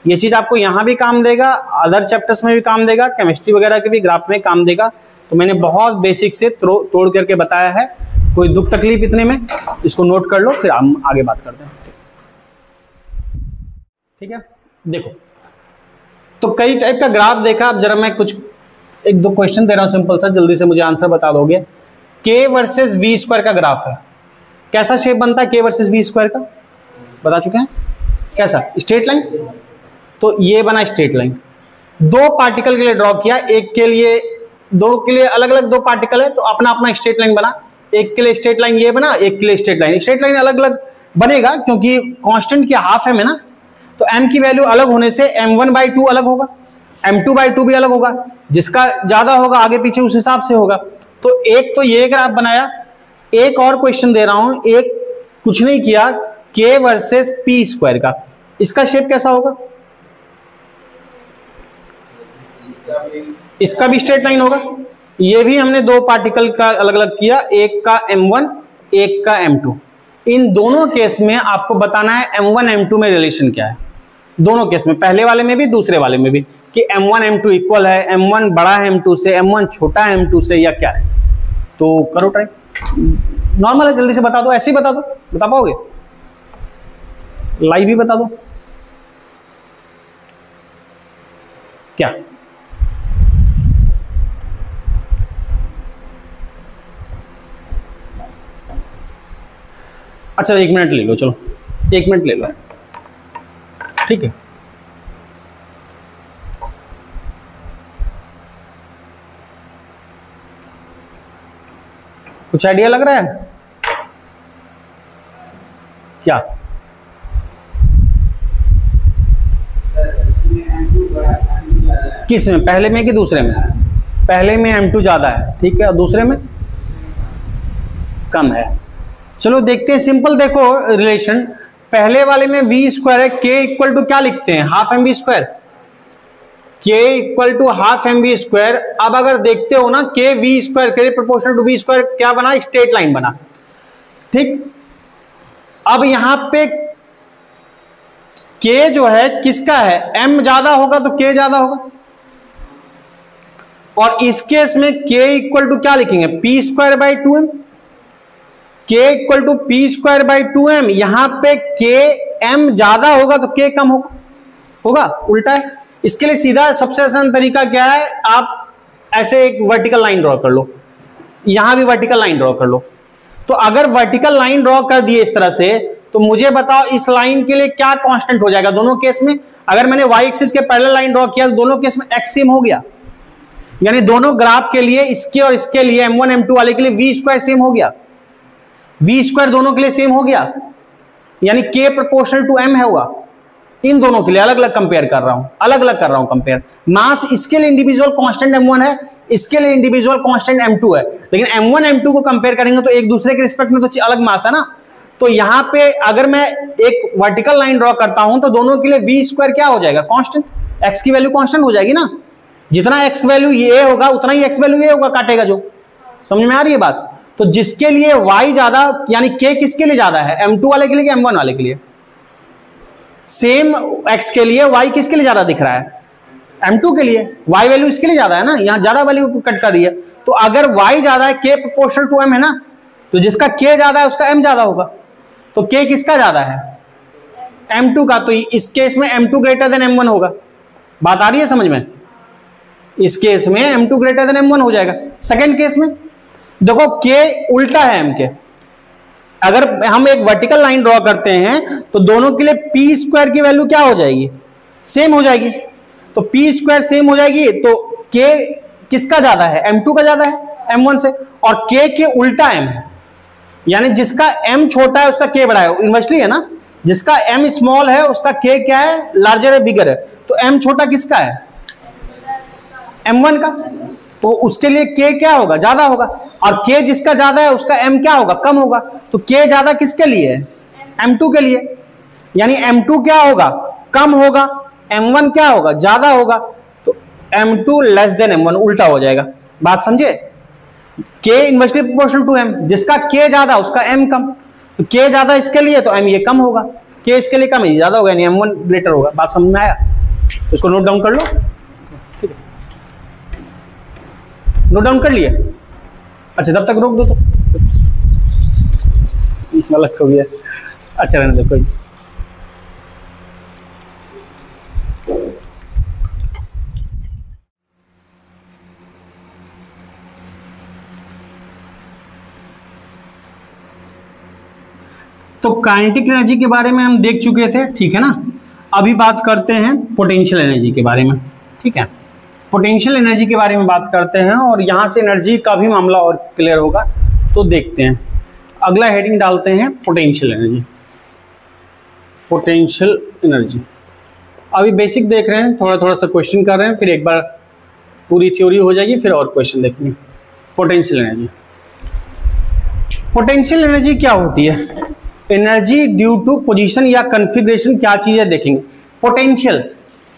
ये चीज आपको यहां भी काम देगा, अदर चैप्टर्स में भी काम देगा, केमिस्ट्री वगैरह के भी ग्राफ में काम देगा। तो मैंने बहुत बेसिक से तोड़ करके बताया है, कोई दुख तकलीफ इतने में, इसको नोट कर लो, फिर हम आगे बात करते हैं, ठीक है। देखो, तो कई टाइप का ग्राफ देखा, अब जरा मैं कुछ एक दो क्वेश्चन दे रहा हूं सिंपल सा, जल्दी से मुझे आंसर बता दोगे। k वर्सेस v स्क्वायर का ग्राफ है, कैसा शेप बनता है k वर्सेस v स्क्वायर का, बता चुके हैं, कैसा, स्ट्रेट लाइन, तो ये बना स्ट्रेट लाइन, दो पार्टिकल के लिए ड्रॉ किया, एक के लिए, दो के लिए अलग अलग दो पार्टिकल है, तो अपना अपना स्ट्रेट लाइन बना, एक के लिए स्ट्रेट लाइन ये बना, एक के लिए स्ट्रेट लाइन अलग अलग बनेगा क्योंकि कांस्टेंट की हाफ m है ना, तो m की वैल्यू अलग होने से m1/2 अलग होगा, m2/2 भी अलग होगा, जिसका ज्यादा होगा आगे पीछे उस हिसाब से होगा। तो एक तो ये ग्राफ बनाया, एक और क्वेश्चन दे रहा हूं, एक कुछ नहीं किया, k वर्सेस p स्क्वायर का, इसका शेप कैसा होगा, इसका भी स्ट्रेट लाइन होगा, ये भी हमने दो पार्टिकल का अलग अलग किया, एक का m1 एक का m2, इन दोनों केस में आपको बताना है m1 m2 में रिलेशन क्या है, दोनों केस में, पहले वाले में भी दूसरे वाले में भी, कि m1 m2 इक्वल है, m1 बड़ा है m2 से, m1 छोटा है m2 से, या क्या है। तो करो ट्राई, नॉर्मल है, जल्दी से बता दो, ऐसे ही बता दो, बता पाओगे, लाइव ही बता दो क्या, अच्छा 1 मिनट ले लो, चलो 1 मिनट ले लो, ठीक है। कुछ आइडिया लग रहा है क्या, किस में, पहले में कि दूसरे में, पहले में m2 ज्यादा है, ठीक है, और दूसरे में कम है। चलो देखते हैं, सिंपल देखो रिलेशन, पहले वाले में v स्क्वायर है, k इक्वल टू क्या लिखते हैं, half mv square, k equal to half mv square. अब अगर देखते हो ना, k v स्क्वायर के प्रोपोर्शनल टू v स्क्वायर क्या बना, स्ट्रेट लाइन बना, ठीक। अब यहां पे k जो है किसका है, m ज्यादा होगा तो k ज्यादा होगा, और इस केस में k इक्वल टू क्या लिखेंगे, p square by 2m, k equal to p square by 2m, यहां पे k m ज्यादा होगा तो k कम होगा, उल्टा है। इसके लिए सीधा सबसे आसान तरीका क्या है, आप ऐसे एक वर्टिकल लाइन ड्रॉ कर लो, यहां भी वर्टिकल लाइन ड्रॉ कर लो। तो अगर वर्टिकल लाइन ड्रॉ कर दिए इस तरह से, तो मुझे बताओ इस लाइन के लिए क्या कांस्टेंट हो जाएगा दोनों केस में। अगर मैंने y एक्सिस के पैरेलल लाइन ड्रॉ किया तो दोनों केस में x सेम हो गया, यानी दोनों ग्राफ के लिए, इसके और इसके लिए, m1 m2 वाले के लिए v स्क्वायर सेम हो गया, v स्क्वायर दोनों के लिए सेम हो गया, यानी k प्रोपोर्शनल टू m है हुआ। इन दोनों के लिए अलग अलग कंपेयर कर रहा हूं, अलग अलग कर रहा हूं कंपेयर। मास इसके लिए इंडिविजुअल कांस्टेंट m1 है, इसके लिए इंडिविजुअल कांस्टेंट m2 है, लेकिन m1 m2 को कंपेयर करेंगे तो एक दूसरे के रिस्पेक्ट में तो अलग मास है ना। तो यहां पे अगर मैं एक वर्टिकल लाइन ड्रॉ करता हूं तो दोनों के लिए v स्क्वायर क्या हो जाएगा, कांस्टेंट, x की वैल्यू कांस्टेंट हो जाएगी ना, जितना x वैल्यू ये होगा उतना ही x वैल्यू ये होगा, काटेगा जो। समझ में आ रही है बात। तो जिसके लिए y ज्यादा, यानी k किसके लिए ज्यादा है, m2 वाले के लिए कि m1 वाले के लिए, सेम x के लिए y किसके लिए ज्यादा दिख रहा है, m2 के लिए, y वैल्यू इसके लिए ज्यादा है ना, यहां ज्यादा वैल्यू कट कर रही है। तो अगर y ज्यादा है, k प्रोपोर्शनल टू m है ना, तो जिसका k ज्यादा है उसका m ज्यादा होगा। तो k किसका ज्यादा है, M2 का, तो इस केस में M2 ग्रेटर देन M1 होगा। बात आ रही है समझ में? इस केस में M2 ग्रेटर देन M1 हो जाएगा। सेकेंड केस में देखो K उल्टा है M के, अगर हम एक वर्टिकल लाइन ड्रॉ करते हैं तो दोनों के लिए पी स्क्वायर की वैल्यू क्या हो जाएगी? सेम हो जाएगी। तो पी स्क्वायर सेम हो जाएगी तो K किसका ज्यादा है? M2 का ज्यादा है M1 से, और K के उल्टा M है, यानी जिसका M छोटा है उसका K बड़ा है, इन्वर्सली है ना, जिसका M स्मॉल है उसका K क्या है? लार्जर है, बिगर है। तो M छोटा किसका है? M1 का, तो उसके लिए K क्या होगा? ज्यादा होगा। और K जिसका ज्यादा है उसका M क्या होगा? कम होगा। तो K ज्यादा किसके लिए है? M2 के लिए, यानी M2 क्या होगा? कम होगा, M1 क्या होगा? ज्यादा होगा। तो M2 लेस देन M1 उल्टा हो जाएगा। बात समझे? K inversely proportional to M, जिसका K ज्यादा उसका M कम, तो K ज्यादा इसके लिए तो M ये कम होगा, K इसके लिए कम है, ज्यादा होगा, यानी M1 ग्रेटर होगा। बात समझ में आया? इसको नोट डाउन कर लो, ठीक है? नोट डाउन कर लिए? अच्छा तब तक रोक दो, तो गलत हो गया। अच्छा रहने दो, कोई तो काइनेटिक एनर्जी के बारे में हम देख चुके थे, ठीक है ना। अभी बात करते हैं पोटेंशियल एनर्जी के बारे में, ठीक है। पोटेंशियल एनर्जी के बारे में बात करते हैं और यहाँ से एनर्जी का भी मामला और क्लियर होगा, तो देखते हैं। अगला हेडिंग डालते हैं पोटेंशियल एनर्जी। पोटेंशियल एनर्जी अभी बेसिक देख रहे हैं, थोड़ा थोड़ा सा क्वेश्चन कर रहे हैं, फिर एक बार पूरी थ्योरी हो जाएगी, फिर और क्वेश्चन देखेंगे। पोटेंशियल एनर्जी, पोटेंशियल एनर्जी क्या होती है? एनर्जी ड्यू टू पोजीशन या कॉन्फ़िगरेशन, क्या चीज है देखेंगे। पोटेंशियल,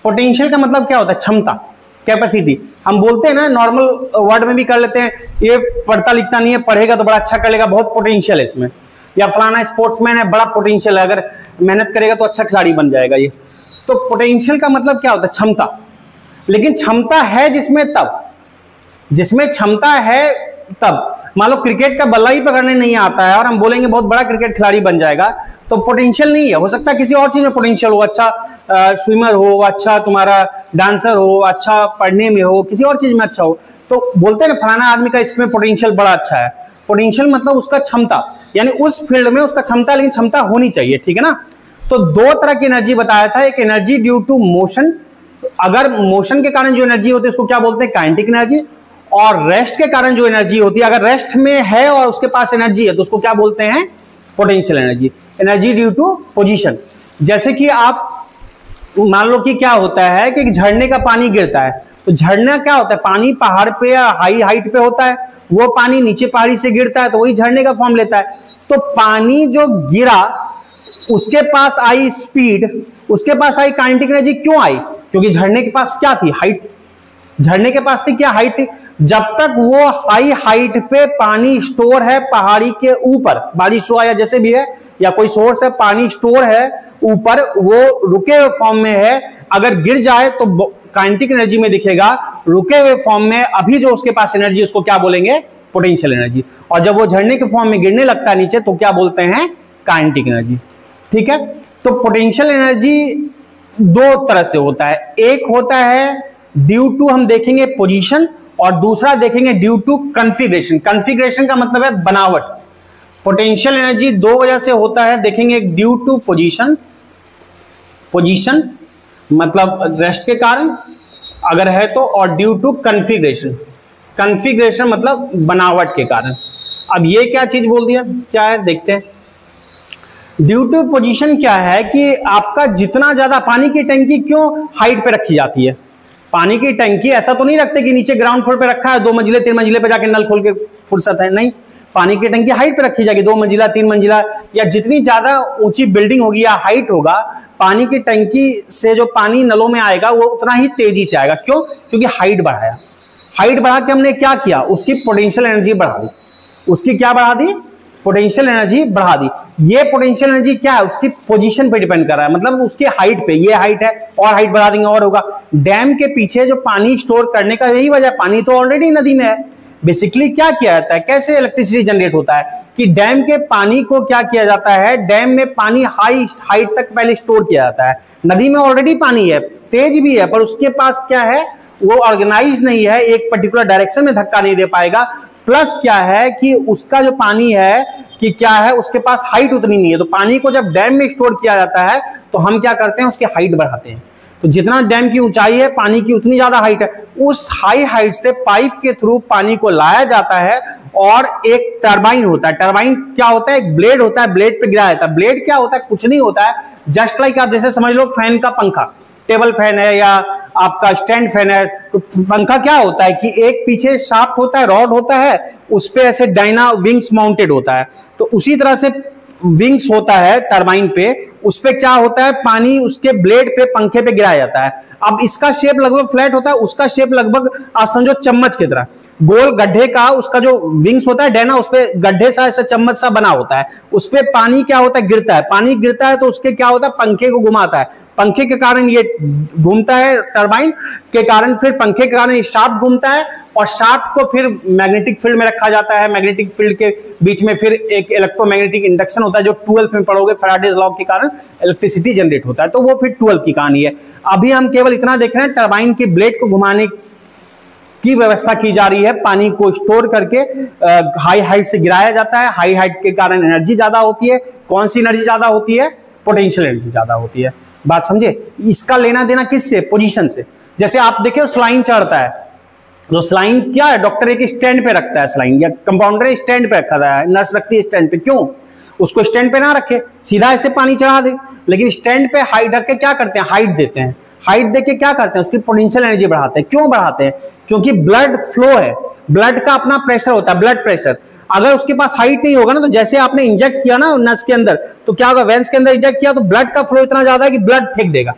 पोटेंशियल का मतलब क्या होता है? क्षमता, कैपेसिटी। हम बोलते हैं ना, नॉर्मल वर्ड में भी कर लेते हैं, ये पढ़ता लिखता नहीं है, पढ़ेगा तो बड़ा अच्छा कर लेगा, बहुत पोटेंशियल है इसमें, या फलाना स्पोर्ट्समैन है, बड़ा पोटेंशियल है, अगर मेहनत करेगा तो अच्छा खिलाड़ी बन जाएगा ये। तो पोटेंशियल का मतलब क्या होता है? क्षमता। लेकिन क्षमता है जिसमें तब, जिसमें क्षमता है तब, मान लो क्रिकेट का बल्ला ही पकड़ने नहीं आता है और हम बोलेंगे बहुत बड़ा क्रिकेट खिलाड़ी बन जाएगा, तो पोटेंशियल नहीं है। हो सकता है किसी और चीज में पोटेंशियल हो, अच्छा स्विमर हो, अच्छा तुम्हारा डांसर हो, अच्छा पढ़ने में हो, किसी और चीज में अच्छा हो, तो बोलते हैं ना फलाना आदमी का इसमें पोटेंशियल बड़ा अच्छा है। पोटेंशियल मतलब उसका क्षमता, यानी उस फील्ड में उसका क्षमता, लेकिन क्षमता होनी चाहिए, ठीक है ना। तो दो तरह की एनर्जी बताया था, एक एनर्जी ड्यू टू मोशन, अगर मोशन के कारण जो एनर्जी होती है उसको क्या बोलते हैं? Kinetic energy. और रेस्ट के कारण जो एनर्जी होती है, अगर रेस्ट में है और उसके पास एनर्जी है तो उसको क्या बोलते हैं? Potential energy. Energy due to position, जैसे कि आप मान लो कि क्या होता है कि झरने का पानी गिरता है, तो झरना क्या होता है? पानी पहाड़ पे या हाई हाइट पे होता है, वो पानी नीचे पहाड़ी से गिरता है तो वही झरने का फॉर्म लेता है। तो पानी जो गिरा उसके पास आई स्पीड, उसके पास आई काइनेटिक एनर्जी। क्यों आई? क्योंकि झरने के पास क्या थी? हाइट। झरने के पास थी क्या? हाइट थी। जब तक वो हाई हाइट पे पानी स्टोर है पहाड़ी के ऊपर, बारिश हुआ या जैसे भी है, या कोई सोर्स है, पानी स्टोर है ऊपर, वो रुके हुए फॉर्म में है, अगर गिर जाए तो काइनेटिक एनर्जी में दिखेगा रुके हुए फॉर्म में। अभी जो उसके पास एनर्जी उसको क्या बोलेंगे? Potential energy. और जब वो झरने के फॉर्म में गिरने लगता है नीचे तो क्या बोलते हैं? काइनेटिक एनर्जी, ठीक है। तो पोटेंशियल एनर्जी दो तरह से होता है, एक होता है ड्यू टू, हम देखेंगे पोजीशन, और दूसरा देखेंगे ड्यू टू कॉन्फ़िगरेशन। कॉन्फ़िगरेशन का मतलब है बनावट। पोटेंशियल एनर्जी दो वजह से होता है, देखेंगे, एक ड्यू टू पोजीशन, पोजीशन मतलब रेस्ट के कारण अगर है तो, और ड्यू टू कॉन्फ़िगरेशन, कॉन्फ़िगरेशन मतलब बनावट के कारण। अब ये क्या चीज बोल दिया, क्या है देखते हैं। ड्यू टू पोजीशन क्या है कि आपका जितना ज्यादा, पानी की टंकी क्यों हाइट पे रखी जाती है? पानी की टंकी ऐसा तो नहीं रखते कि नीचे ग्राउंड फ्लोर पे रखा है, 2 मंजिले 3 मंजिले पे जाके नल खोल के फुर्सत है, नहीं। पानी की टंकी हाइट पे रखी जाएगी, 2 मंजिला 3 मंजिला, या जितनी ज्यादा ऊंची बिल्डिंग होगी या हाइट होगा, पानी की टंकी से जो पानी नलों में आएगा वो उतना ही तेजी से आएगा। क्यों? क्योंकि हाइट बढ़ाया। हाइट बढ़ा के हमने क्या किया? उसकी पोटेंशियल एनर्जी बढ़ा दी। उसकी क्या बढ़ा दी? पोटेंशियल एनर्जी बढ़ा दी। ये पोटेंशियल एनर्जी क्या है? उसकी पोजीशन पे डिपेंड कर रहा है, मतलब उसकी हाइट पे। ये हाइट है और हाइट बढ़ा देंगे और होगा। डैम के पीछे जो पानी स्टोर करने का यही वजह, पानी तो ऑलरेडी नदी में है, बेसिकली क्या किया जाता है, कैसे इलेक्ट्रिसिटी जनरेट होता है कि डैम के पानी को क्या किया जाता है, डैम में पानी हाई हाइट तक पहले स्टोर किया जाता है। नदी में ऑलरेडी पानी है, तेज भी है, पर उसके पास क्या है, वो ऑर्गेनाइज नहीं है, एक पर्टिकुलर डायरेक्शन में धक्का नहीं दे पाएगा। प्लस क्या है कि उसका जो पानी है कि क्या है, उसके पास हाइट उतनी नहीं है। तो पानी को जब डैम में स्टोर किया जाता है तो हम क्या करते हैं, उसकी हाइट बढ़ाते हैं। तो जितना डैम की ऊंचाई है, पानी की उतनी ज्यादा हाइट है, उस हाई हाइट से पाइप के थ्रू पानी को लाया जाता है और एक टरबाइन होता है। टरबाइन क्या होता है, एक ब्लेड होता है, ब्लेड पे गिराया जाता है। ब्लेड क्या होता है, कुछ नहीं होता है, जस्ट लाइक आप जैसे समझ लो फैन का पंखा, टेबल फैन है या आपका स्टैंड फैन है। तो पंखा क्या होता है कि एक पीछे शाफ्ट होता है, रॉड होता है, उस पे ऐसे डायना विंग्स माउंटेड होता है। तो उसी तरह से विंग्स होता है टरबाइन पे, उस पे क्या होता है, पानी उसके ब्लेड पे पंखे पे गिराया जाता है। अब इसका शेप लगभग फ्लैट होता है, उसका शेप लगभग आप समझो चम्मच की तरह, गोल गड्ढे का उसका जो विंग्स होता है डैना, उस पे गड्ढे सा ऐसा चम्मच सा बना होता है। उस पे पानी क्या होता है, गिरता है। पानी गिरता है तो उसके क्या होता है, पंखे को घुमाता है। पंखे के कारण ये घूमता है, टरबाइन के कारण, फिर पंखे के कारण ये शाफ्ट घूमता है और शाफ्ट को फिर मैग्नेटिक फील्ड में रखा जाता है। मैग्नेटिक फील्ड के बीच में फिर एक इलेक्ट्रोमैग्नेटिक इंडक्शन होता है, जो 12th में पढ़ोगे, फैराडेज लॉ के कारण इलेक्ट्रिसिटी जनरेट होता है। तो वो फिर 12th की कहानी है। अभी हम केवल इतना देख रहे हैं, टरबाइन के ब्लेड को घुमाने की व्यवस्था की जा रही है। पानी को स्टोर करके हाई हाइट से गिराया जाता है। हाई हाइट के कारण एनर्जी ज्यादा होती है। कौन सी एनर्जी ज्यादा होती है, पोटेंशियल एनर्जी ज्यादा होती है। बात समझे, इसका लेना देना किससे, पोजीशन से। जैसे आप देखिए स्लाइन चढ़ता है, तो स्लाइन क्या है, डॉक्टर एक स्टैंड पे रखता है स्लाइन, या कंपाउंडर स्टैंड पे रखा है, नर्स रखती है स्टैंड पे। क्यों, उसको स्टैंड पे ना रखे, सीधा ऐसे पानी चढ़ा दे, लेकिन स्टैंड पे हाइट रख के क्या करते हैं, हाइट देते हैं। हाइट देके क्या करते हैं, उसकी पोटेंशियल एनर्जी बढ़ाते हैं। क्यों बढ़ाते हैं, क्योंकि ब्लड फ्लो है, ब्लड का अपना प्रेशर होता है, ब्लड प्रेशर। अगर उसके पास हाइट नहीं होगा ना, तो जैसे आपने इंजेक्ट किया ना नस के अंदर, तो क्या होगा, वेंस के अंदर इंजेक्ट किया तो ब्लड का फ्लो इतना ज्यादा है कि ब्लड फेंक देगा।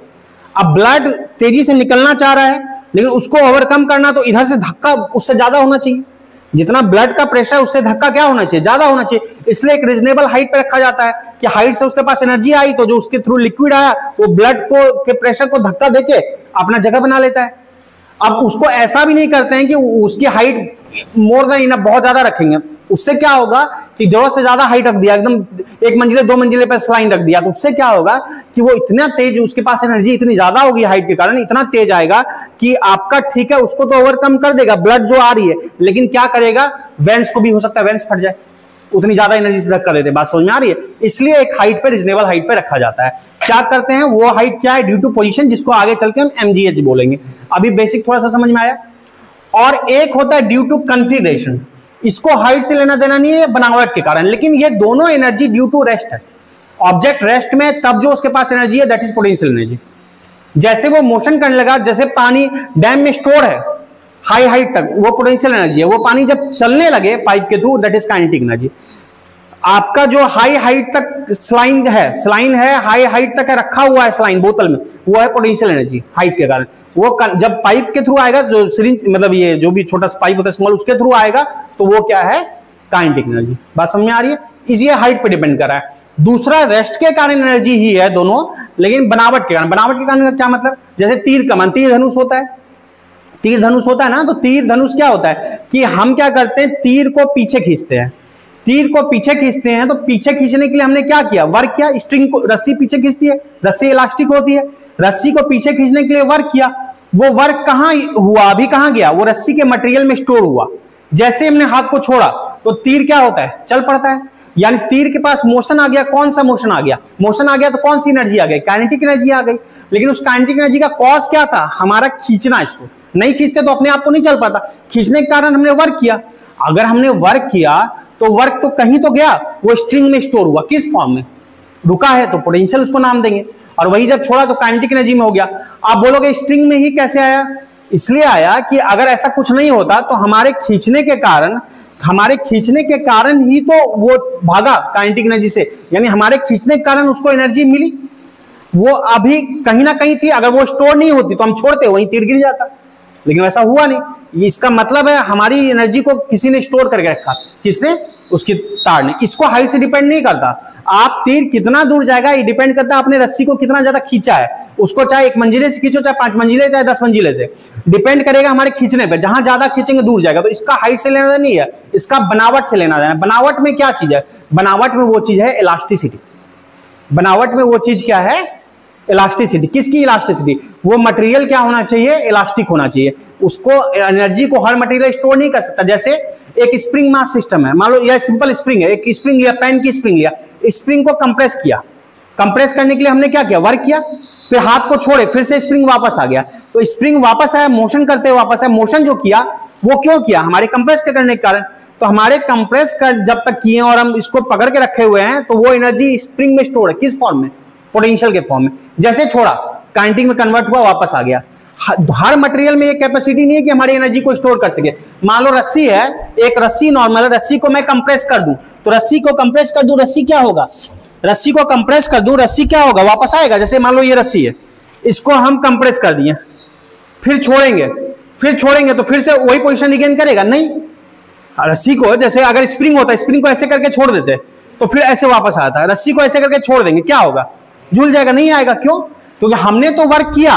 अब ब्लड तेजी से निकलना चाह रहा है, लेकिन उसको ओवरकम करना तो इधर से धक्का उससे ज्यादा होना चाहिए। जितना ब्लड का प्रेशर उससे धक्का क्या होना चाहिए, ज्यादा होना चाहिए। इसलिए एक रीजनेबल हाइट पे रखा जाता है कि हाइट से उसके पास एनर्जी आई तो जो उसके थ्रू लिक्विड आया वो ब्लड को के प्रेशर को धक्का देके अपना जगह बना लेता है। अब उसको ऐसा भी नहीं करते हैं कि उसकी हाइट मोर देन इनफ बहुत ज्यादा रखेंगे। उससे क्या होगा कि जरूरत से ज्यादा हाइट रख दिया, एकदम 1 मंजिले 2 मंजिले पर स्लाइन रख दिया, तो उससे क्या होगा कि वो इतना तेज, उसके पास एनर्जी इतनी ज्यादा होगी हाइट के कारण, इतना तेज आएगा कि आपका ठीक है उसको तो ओवरकम कर देगा ब्लड जो आ रही है, लेकिन क्या करेगा, वेंस को भी हो सकता है वेंस फट जाए, उतनी ज्यादा एनर्जी से धक्का देते। बात समझ में आ रही है। इसलिए एक हाइट पे, रीजनेबल हाइट पे रखा जाता है। क्या करते हैं, वो हाइट क्या है, ड्यू टू पोजीशन, जिसको आगे चल के हम MGH बोलेंगे। अभी बेसिक थोड़ा सा समझ में आया। और एक होता है ड्यू टू कॉन्फ़िगरेशन, इसको हाइट से लेना देना नहीं है, बनावट के कारण, लेकिन ये दोनों एनर्जी ड्यू टू रेस्ट है। ऑब्जेक्ट रेस्ट में तब जो उसके पास एनर्जी है, दैट इज पोटेंशियल एनर्जी। जैसे वो मोशन करने लगा, जैसे पानी डैम में स्टोर है हाई हाइट तक, वो पोटेंशियल एनर्जी है। वो पानी जब चलने लगे पाइप के through, that is kinetic energy. आपका जो हाई हाइट तक स्लाइन है हाई हाइट तक रखा हुआ है स्लाइन बोतल में, वो है पोटेंशियल एनर्जी हाइट के कारण। वो जब पाइप के थ्रू आएगा, जो सिरिंज मतलब ये जो भी छोटा सा पाइप होता है स्मॉल, उसके थ्रू आएगा तो वो क्या है, काइनेटिक एनर्जी। बात समझ में आ रही है। इसलिए हाइट पे डिपेंड कर रहा है। दूसरा रेस्ट के कारण एनर्जी ही है दोनों, लेकिन बनावट के कारण। बनावट के कारण का क्या मतलब, जैसे तीर कमान, तीर धनुष होता है, तीर धनुष होता है ना, तो तीर धनुष क्या होता है कि हम क्या करते हैं, तीर को पीछे खींचते हैं। तीर को पीछे खींचते हैं तो पीछे खींचने के लिए हमने क्या किया, वर्क किया। स्ट्रिंग को रस्सी पीछे खींचती है, रस्सी इलास्टिक होती है, रस्सी को पीछे खींचने के लिए वर्क किया। वो वर्क कहां हुआ, अभी कहां गया, वो रस्सी के मटेरियल में स्टोर हुआ। जैसे हमने हाथ को छोड़ा तो तीर क्या होता है, चल पड़ता है। यानी तीर के पास मोशन आ गया। कौन सा मोशन आ गया, मोशन आ गया तो कौन सी एनर्जी आ गई, काइनेटिक एनर्जी आ गई। लेकिन उस काइनेटिक एनर्जी का कॉज क्या था, हमारा खींचना। इसको नहीं खींचते तो अपने आप तो नहीं चल पाता, खींचने के कारण हमने वर्क किया। अगर हमने वर्क किया तो वर्क तो कहीं तो गया, वो स्ट्रिंग में स्टोर हुआ, किस फॉर्म में, रुका है तो पोटेंशियल उसको नाम देंगे, और वही जब छोड़ा तो काइनेटिक एनर्जी में हो गया। आप बोलोगे स्ट्रिंग में ही कैसे आया, इसलिए आया कि अगर ऐसा कुछ नहीं होता तो हमारे खींचने के कारण ही तो वो भागा काइनेटिक एनर्जी से, यानी हमारे खींचने के कारण उसको एनर्जी मिली। वो अभी कहीं ना कहीं थी, अगर वो स्टोर नहीं होती तो हम छोड़ते, वहीं तीर गिर जाता। लेकिन वैसा हुआ नहीं, ये इसका मतलब है हमारी एनर्जी को किसी ने स्टोर करके रखा। किसने? उसकी तार ने। इसको हाइट से डिपेंड नहीं करता। आप तीर कितना दूर जाएगा ये डिपेंड करता है आपने रस्सी को कितना ज्यादा खींचा है। उसको चाहे 1 मंजिले से खींचो, चाहे 5 मंजिले, चाहे 10 मंजिले से, डिपेंड करेगा हमारे खींचने पे। जहां ज्यादा खींचेंगे दूर जाएगा। तो इसका हाइट से लेना देना नहीं है, इसका बनावट से लेना देना है। बनावट में क्या चीज है? बनावट में वो चीज है इलास्टिसिटी। बनावट में वो चीज क्या है? इलास्टिसिटी। किसकी इलास्टिसिटी? वो मटेरियल क्या होना चाहिए? इलास्टिक होना चाहिए। उसको एनर्जी को हर मटेरियल स्टोर नहीं कर सकता। जैसे एक स्प्रिंग मास सिस्टम है, मान लो यह सिंपल स्प्रिंग है, एक स्प्रिंग लिया, पेन की स्प्रिंग लिया, स्प्रिंग को कंप्रेस किया। कंप्रेस करने के लिए हमने क्या किया? वर्क किया, फिर हाथ को छोड़े, फिर से स्प्रिंग वापस आ गया। तो स्प्रिंग वापस आया, मोशन करते हुए वापस आया। मोशन जो किया वो क्यों किया? हमारे कंप्रेस करने के कारण। तो हमारे कंप्रेस कर जब तक किए और हम इसको पकड़ के रखे हुए हैं, तो वो एनर्जी स्प्रिंग में स्टोर है। किस फॉर्म में? पोटेंशियल के फॉर्म में। जैसे छोड़ा, काइनेटिक में कन्वर्ट हुआ, वापस आ गया। हर मटेरियल में ये कैपेसिटी नहीं है कि हमारी एनर्जी को स्टोर कर सके। मान लो रस्सी है, एक रस्सी नॉर्मल है, रस्सी को मैं कंप्रेस कर दूं, तो रस्सी को कंप्रेस कर दूं, रस्सी क्या होगा? रस्सी को कंप्रेस कर दूं, रस्सी क्या होगा? वापस आएगा। जैसे मान लो ये रस्सी है, इसको हम कंप्रेस कर दिए, फिर छोड़ेंगे, तो फिर से वही पोजीशन रिगेन करेगा? नहीं। रस्सी को जैसे अगर स्प्रिंग होता है, स्प्रिंग को ऐसे करके छोड़ देते तो फिर ऐसे वापस आता है। रस्सी को ऐसे करके छोड़ देंगे, क्या होगा? झूल जाएगा, नहीं आएगा। क्यों? क्योंकि हमने तो वर्क किया,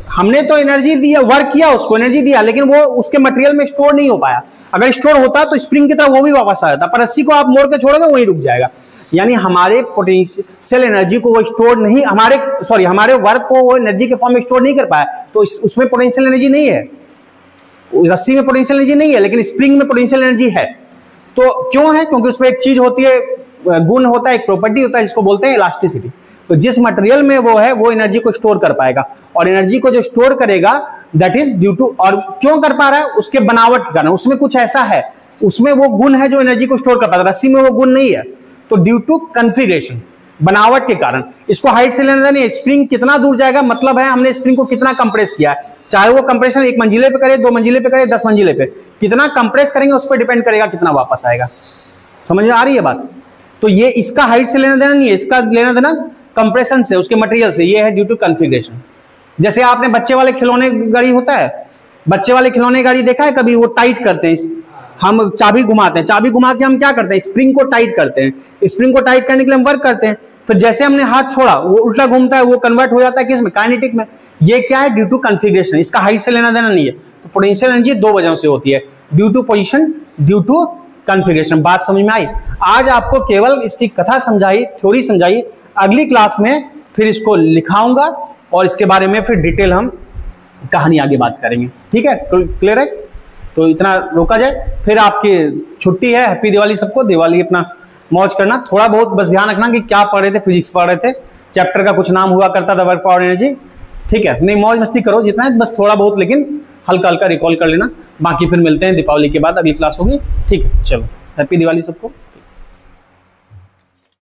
हमने तो एनर्जी दिया, वर्क किया, उसको एनर्जी दिया, लेकिन वो उसके मटेरियल में स्टोर नहीं हो पाया। अगर स्टोर होता तो स्प्रिंग की तरह वो भी वापस आ जाता, पर रस्सी को आप मोड़ के छोड़ोगे वही रुक जाएगा। यानी हमारे पोटेंशियल एनर्जी को वो स्टोर नहीं, हमारे वर्क को वो एनर्जी के फॉर्म में स्टोर नहीं कर पाया, तो उसमें पोटेंशियल एनर्जी नहीं है। रस्सी में पोटेंशियल एनर्जी नहीं है, लेकिन स्प्रिंग में पोटेंशियल एनर्जी है। तो क्यों है? क्योंकि उसमें एक चीज होती है, गुण होता है, एक प्रॉपर्टी होता है जिसको बोलते हैं इलास्टिसिटी। तो जिस मटेरियल में वो है वो एनर्जी को स्टोर कर पाएगा, और एनर्जी को जो स्टोर करेगा दैट इज ड्यू टू, और क्यों कर पा रहा है? उसके बनावट के कारण। उसमें कुछ ऐसा है, उसमें वो गुण है जो एनर्जी को स्टोर कर पाता है। रस्सी में वो गुण नहीं है। तो ड्यू टू कन्फिगरेशन, बनावट के कारण। इसको हाइट से लेना नहीं है। स्प्रिंग कितना दूर जाएगा मतलब है हमने स्प्रिंग को कितना कंप्रेस किया है। चाहे वो कंप्रेशन 1 मंजिले पे करे, 2 मंजिले पे करे, 10 मंजिले पे, कितना कंप्रेस करेंगे उस पर डिपेंड करेगा कितना वापस आएगा। समझ में आ रही है बात? तो ये इसका हाइट से लेना देना नहीं है, इसका लेना देना कंप्रेशन से, उसके मटेरियल से। ये है ड्यू टू कन्फिगरेशन। जैसे आपने बच्चे वाले खिलौने गाड़ी होता है, बच्चे वाले खिलौने गाड़ी देखा है कभी? वो टाइट करते हैं, हम चाबी घुमाते हैं, चाबी घुमा के हम क्या करते हैं? स्प्रिंग को टाइट करते हैं। स्प्रिंग को टाइट करने के लिए हम वर्क करते हैं, फिर जैसे हमने हाथ छोड़ा वो उल्टा घूमता है, वो कन्वर्ट हो जाता है किस में? काइनेटिक में। ये क्या है? Due to configuration. इसका हाइट से लेना देना नहीं है। तो पोटेंशियल एनर्जी 2 वजहों से होती है, due to position, due to configuration. बात समझ में आई? आज आपको केवल इसकी कथा समझाई, थ्योरी समझाई। अगली क्लास में फिर इसको लिखाऊंगा और इसके बारे में फिर डिटेल हम कहानी आगे बात करेंगे। ठीक है? क्लियर है? तो इतना रोका जाए, फिर आपकी छुट्टी है। हैप्पी दिवाली सबको। दिवाली अपना मौज करना। थोड़ा बहुत बस ध्यान रखना कि क्या पढ़ रहे थे, फिजिक्स पढ़ रहे थे, चैप्टर का कुछ नाम हुआ करता था, वर्क पावर एनर्जी। ठीक है? नहीं, मौज मस्ती करो जितना है, बस थोड़ा बहुत, लेकिन हल्का हल्का रिकॉल कर लेना। बाकी फिर मिलते हैं दीपावली के बाद, अगली क्लास होगी। ठीक है? चलो, हैप्पी दिवाली सबको।